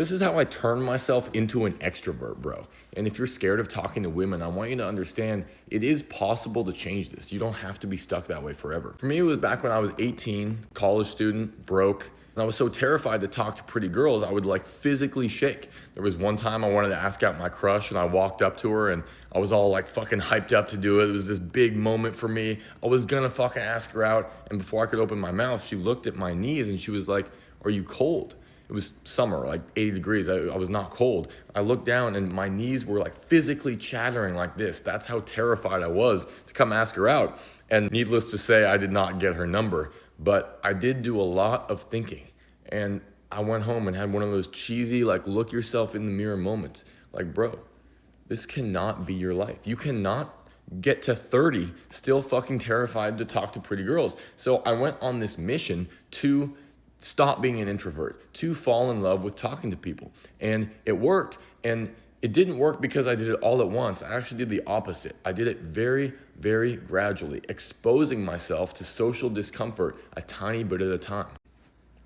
This is how I turned myself into an extrovert, bro. And if you're scared of talking to women, I want you to understand it is possible to change this. You don't have to be stuck that way forever. For me, it was back when I was 18, college student, broke. And I was so terrified to talk to pretty girls, I would like physically shake. There was one time I wanted to ask out my crush and I walked up to her and I was all like fucking hyped up to do it. It was this big moment for me. I was gonna fucking ask her out. And before I could open my mouth, she looked at my knees and she was like, "Are you cold?" It was summer, like 80 degrees. I was not cold. I looked down and my knees were like physically chattering like this. That's how terrified I was to come ask her out. And needless to say, I did not get her number, but I did do a lot of thinking. And I went home and had one of those cheesy, like look yourself in the mirror moments. Like, bro, this cannot be your life. You cannot get to 30 still fucking terrified to talk to pretty girls. So I went on this mission to stop being an introvert, to fall in love with talking to people. And it worked. And it didn't work because I did it all at once. I actually did the opposite. I did it very, very gradually, exposing myself to social discomfort a tiny bit at a time.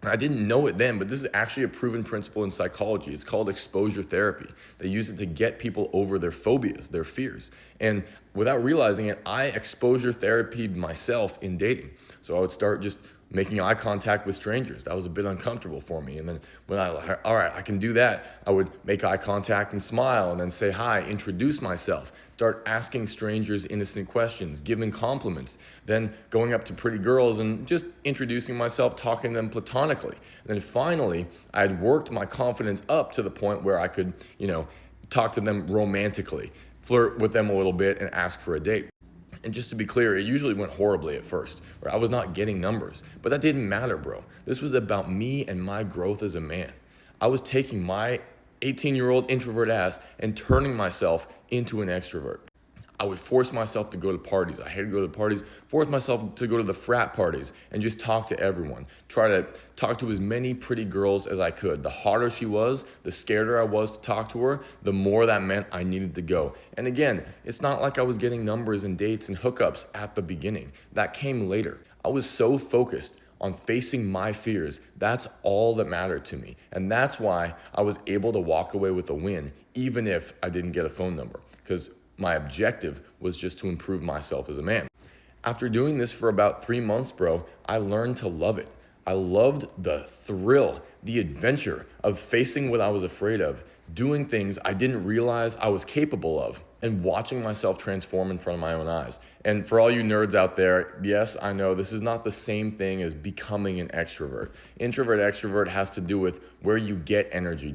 I didn't know it then, but this is actually a proven principle in psychology. It's called exposure therapy. They use it to get people over their phobias, their fears. And without realizing it, I exposure therapied myself in dating. So I would start just making eye contact with strangers. That was a bit uncomfortable for me. And then when all right, I can do that, I would make eye contact and smile and then say hi, introduce myself, start asking strangers innocent questions, giving compliments, then going up to pretty girls and just introducing myself, talking to them platonically. And then finally, I had worked my confidence up to the point where I could, talk to them romantically, flirt with them a little bit and ask for a date. And just to be clear, it usually went horribly at first, where I was not getting numbers. But that didn't matter, bro. This was about me and my growth as a man. I was taking my 18-year-old introvert ass and turning myself into an extrovert. I would force myself to go to parties. I hated to go to parties. Force myself to go to the frat parties and just talk to everyone. Try to talk to as many pretty girls as I could. The hotter she was, the scareder I was to talk to her, the more that meant I needed to go. And again, it's not like I was getting numbers and dates and hookups at the beginning. That came later. I was so focused on facing my fears. That's all that mattered to me. And that's why I was able to walk away with a win, even if I didn't get a phone number. Because my objective was just to improve myself as a man. After doing this for about 3 months, bro, I learned to love it. I loved the thrill, the adventure of facing what I was afraid of, doing things I didn't realize I was capable of, and watching myself transform in front of my own eyes. And for all you nerds out there, yes, I know this is not the same thing as becoming an extrovert. Introvert, extrovert has to do with where you get energy.